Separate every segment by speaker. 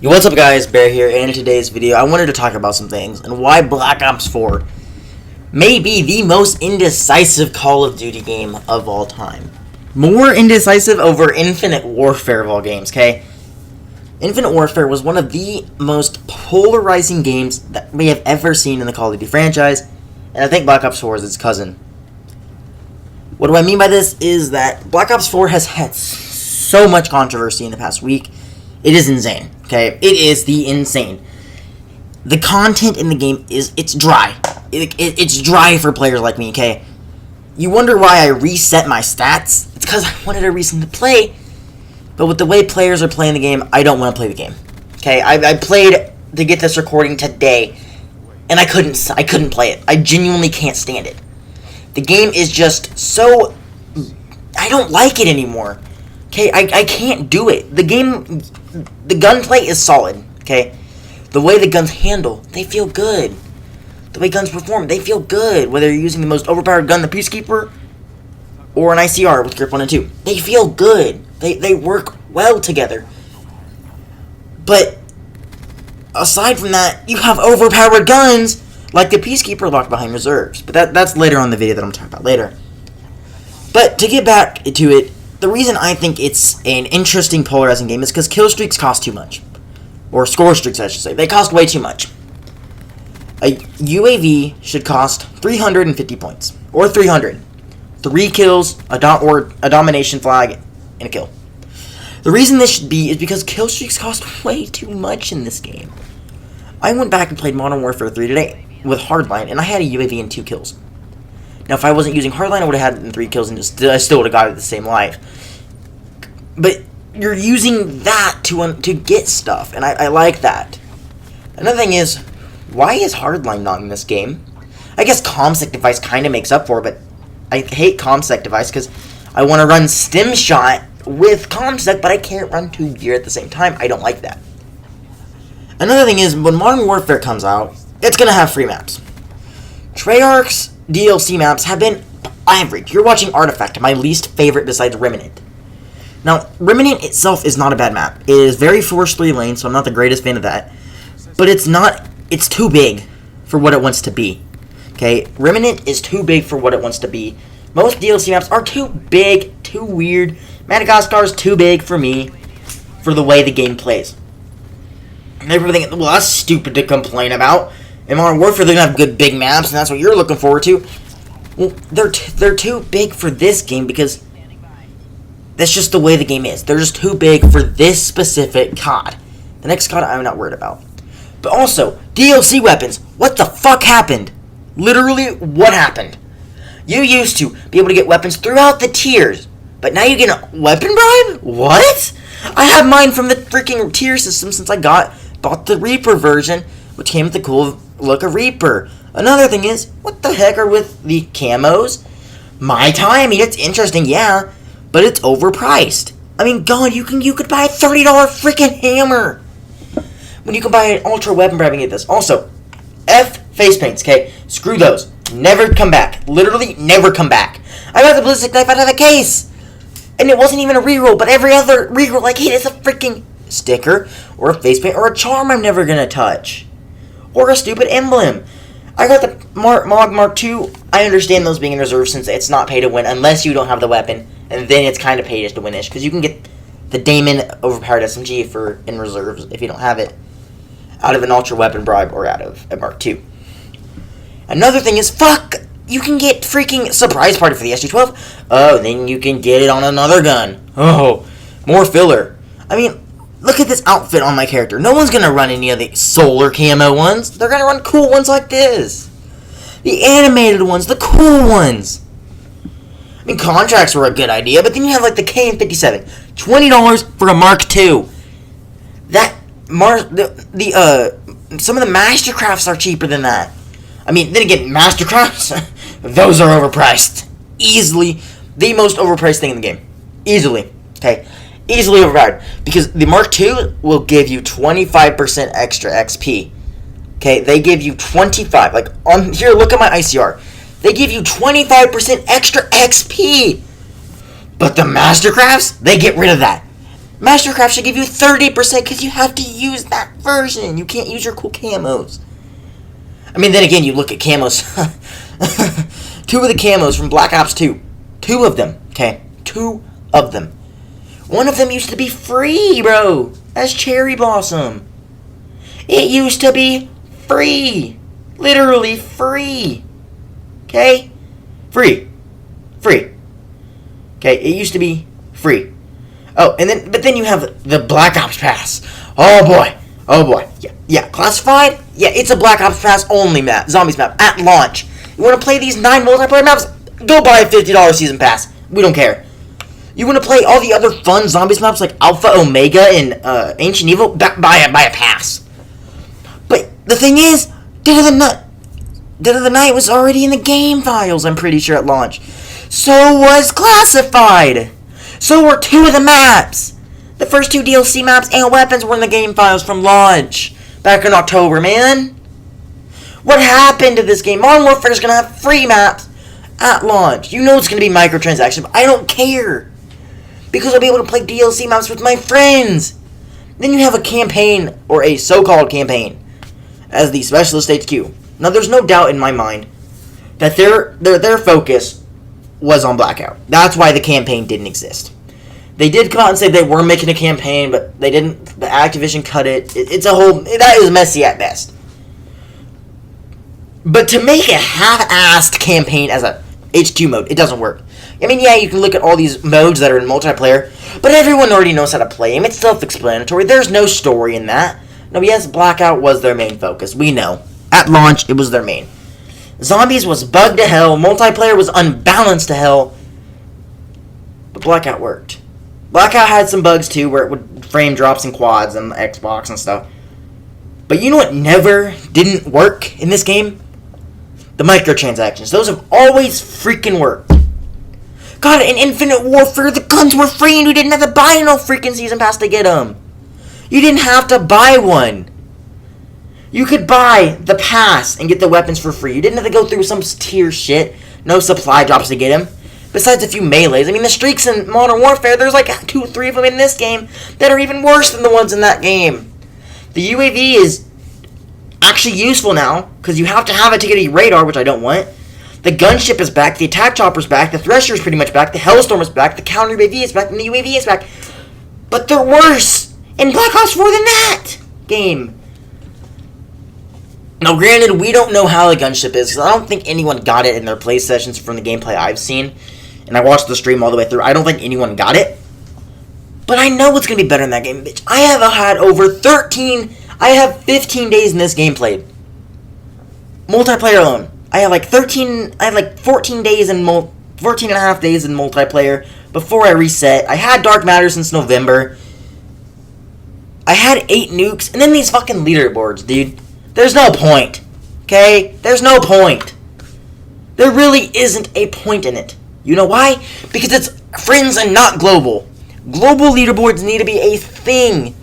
Speaker 1: Yo, what's up guys, Bear here, and in today's video I wanted to talk about some things and why Black Ops 4 may be the most indecisive Call of Duty game of all time. More indecisive over Infinite Warfare of all games, okay? Infinite Warfare was one of the most polarizing games that we have ever seen in the Call of Duty franchise, and I think Black Ops 4 is its cousin. What do I mean by this is that Black Ops 4 has had so much controversy in the past week. It is insane, okay? It is insane. The content in the game it's dry. It's dry for players like me, okay? You wonder why I reset my stats? It's because I wanted a reason to play. But with the way players are playing the game, I don't want to play the game. Okay, I played to get this recording today, and I couldn't play it. I genuinely can't stand it. The game is just so... I don't like it anymore. Okay, I can't do it. The gunplay is solid, okay? The way the guns handle, they feel good. The way guns perform, they feel good. Whether you're using the most overpowered gun, the Peacekeeper, or an ICR with Grip 1 and 2. They feel good. They work well together. But, aside from that, you have overpowered guns, like the Peacekeeper locked behind reserves. But that's later on in the video that I'm talking about later. But, to get back to it, the reason I think it's an interesting polarizing game is because kill streaks cost too much. Or score streaks, I should say. They cost way too much. A UAV should cost 350 points. Or 300. 3 kills, a domination flag, and a kill. The reason this should be is because kill streaks cost way too much in this game. I went back and played Modern Warfare 3 today with Hardline, and I had a UAV and 2 kills. Now, if I wasn't using Hardline, I would have had it in 3 kills, and I still would have got it the same life. But you're using that to get stuff, and I like that. Another thing is, why is Hardline not in this game? I guess ComSec device kind of makes up for it, but I hate ComSec device because I want to run Stim Shot with ComSec, but I can't run 2 gear at the same time. I don't like that. Another thing is, when Modern Warfare comes out, it's going to have free maps. Treyarch's DLC maps have been average. You're watching Artifact, my least favorite besides Remnant. Now, Remnant itself is not a bad map. It is very Force 3 lane, so I'm not the greatest fan of that. But it's too big for what it wants to be. Okay, Remnant is too big for what it wants to be. Most DLC maps are too big, too weird. Madagascar is too big for me, for the way the game plays. And everybody thinking, well, that's stupid to complain about. In Modern Warfare, they're going to have good big maps, and that's what you're looking forward to. Well, they're too big for this game because that's just the way the game is. They're just too big for this specific COD. The next COD, I'm not worried about. But also, DLC weapons. What the fuck happened? Literally, what happened? You used to be able to get weapons throughout the tiers, but now you get a weapon bribe? What? I have mine from the freaking tier system since I bought the Reaper version, which came with the cool look of Reaper. Another thing is, what the heck are with the camos? My time, I mean, it's interesting, yeah, but it's overpriced. I mean, God, you could buy a $30 freaking hammer when you can buy an ultra weapon bribe and get this. Also, face paints, okay? Screw those. Never come back. Literally, never come back. I got the ballistic knife out of the case, and it wasn't even a reroll, but every other reroll I get is a freaking sticker, or a face paint, or a charm I'm never gonna touch. Or a stupid emblem. I got the Mark II. I understand those being in reserve since it's not pay to win unless you don't have the weapon, and then it's kind of pay to win-ish, because you can get the Damon overpowered SMG in reserves if you don't have it, out of an ultra weapon bribe or out of a Mark II. Another thing is, you can get freaking surprise party for the SG-12. Oh, then you can get it on another gun. Oh, more filler. I mean, look at this outfit on my character. No one's going to run any of the solar camo ones. They're going to run cool ones like this. The animated ones, the cool ones. I mean, contracts were a good idea, but then you have like the KN-57. $20 for a Mark II. Some of the Mastercrafts are cheaper than that. I mean, then again, Mastercrafts, those are overpriced. Easily the most overpriced thing in the game. Easily. Okay? Easily overpowered. Because the Mark II will give you 25% extra XP. Okay? They give you 25. Like, on here, look at my ICR. They give you 25% extra XP. But the Mastercrafts, they get rid of that. Mastercraft should give you 30% because you have to use that version. You can't use your cool camos. I mean, then again, you look at camos. 2 of the camos from Black Ops 2. 2 of them, okay? 2 of them. One of them used to be free, bro. That's Cherry Blossom. It used to be free. Literally free. Okay? Free. Free. Okay, it used to be free. Oh, but then you have the Black Ops Pass. Oh boy. Oh boy. Yeah. Classified? Yeah, it's a Black Ops Pass only map. Zombies map. At launch. You want to play these 9 multiplayer maps? Go buy a $50 season pass. We don't care. You want to play all the other fun Zombies maps like Alpha, Omega, and Ancient Evil? Buy a pass. But the thing is, Dead of the Night was already in the game files, I'm pretty sure, at launch. So was Classified. So were 2 of the maps. The first 2 DLC maps and weapons were in the game files from launch. Back in October, man. What happened to this game? Modern Warfare is going to have free maps at launch. You know it's going to be microtransactions, but I don't care. Because I'll be able to play DLC maps with my friends. Then you have a campaign, or a so-called campaign, as the Specialist HQ. Now, there's no doubt in my mind that their focus was on Blackout. That's why the campaign didn't exist. They did come out and say they were making a campaign, but they didn't. The Activision cut it. It's a whole. That is messy at best. But to make a half-assed campaign as a HQ mode, it doesn't work. I mean, yeah, you can look at all these modes that are in multiplayer, but everyone already knows how to play them. It's self-explanatory. There's no story in that. No, yes, Blackout was their main focus. We know. At launch, it was their main. Zombies was bugged to hell. Multiplayer was unbalanced to hell. But Blackout worked. Blackout had some bugs, too, where it would frame drops and quads and Xbox and stuff. But you know what didn't work in this game? The microtransactions. Those have always freaking worked. God, in Infinite Warfare, the guns were free and you didn't have to buy no freaking season pass to get them. You didn't have to buy one. You could buy the pass and get the weapons for free. You didn't have to go through some tier shit. No supply drops to get them. Besides a few melees. I mean, the streaks in Modern Warfare, there's like 2 or 3 of them in this game that are even worse than the ones in that game. The UAV is actually useful now, because you have to have it to get a radar, which I don't want. The gunship is back, the attack chopper's back, the thresher is pretty much back, the Hellstorm is back, the counter UAV is back, and the UAV is back. But they're worse in Black Ops 4 than that game. Now, granted, we don't know how the gunship is, because I don't think anyone got it in their play sessions from the gameplay I've seen. And I watched the stream all the way through. I don't think anyone got it. But I know it's going to be better in that game, bitch. I have 15 days in this game played. Multiplayer alone. I have like 14 days in 14 and a half days in multiplayer before I reset. I had Dark Matter since November. I had 8 nukes, and then these fucking leaderboards, dude. There's no point. Okay? There's no point. There really isn't a point in it. You know why? Because it's friends and not global. Global leaderboards need to be a thing.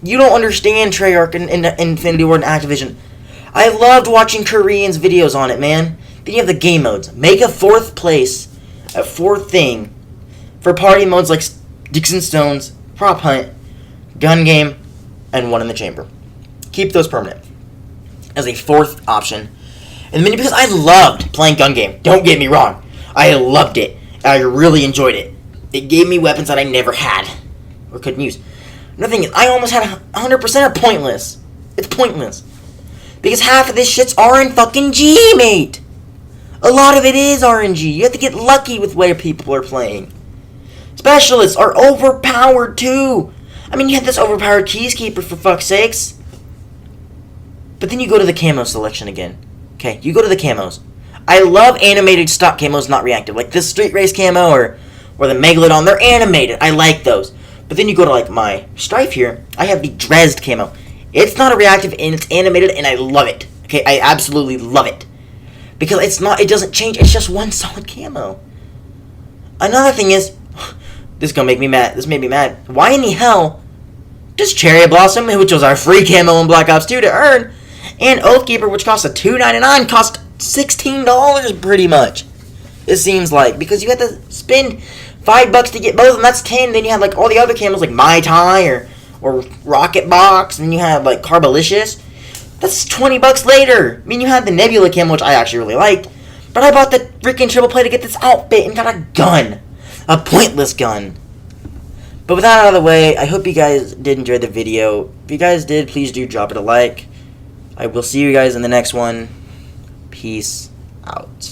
Speaker 1: You don't understand Treyarch and Infinity Ward and Activision. I loved watching Koreans' videos on it, man. Then you have the game modes. Make a 4th place, a 4th thing, for party modes like Dixon Stones, Prop Hunt, Gun Game, and One in the Chamber. Keep those permanent as a 4th option. And then because I loved playing Gun Game. Don't get me wrong. I loved it. I really enjoyed it. It gave me weapons that I never had or couldn't use. Another thing is, I almost had 100% are pointless. It's pointless. Because half of this shit's RNG, mate. A lot of it is RNG. You have to get lucky with where people are playing. Specialists are overpowered too. I mean, you have this overpowered Keyskeeper for fuck's sakes. But then you go to the camo selection again. Okay, you go to the camos. I love animated stock camos, not reactive. Like this Street Race camo or the Megalodon. They're animated. I like those. But then you go to like my Strife here. I have the Dresd camo. It's not a reactive and it's animated and I love it. Okay, I absolutely love it. Because it doesn't change. It's just one solid camo. Another thing is, this is gonna make me mad. This made me mad. Why in the hell does Cherry Blossom, which was our free camo in Black Ops 2 to earn, and Oathkeeper, which cost a $2.99, cost $16 pretty much? It seems like, because you have to spend $5 to get both of them, that's 10. Then you have like all the other camos like Mai Tai or Rocket Box, and then you have like Carbalicious. That's $20 later. I mean, you had the Nebula camo, which I actually really liked, but I bought the freaking triple play to get this outfit and got a gun. A pointless gun. But with that out of the way, I hope you guys did enjoy the video. If you guys did, please do drop it a like. I will see you guys in the next one. Peace out.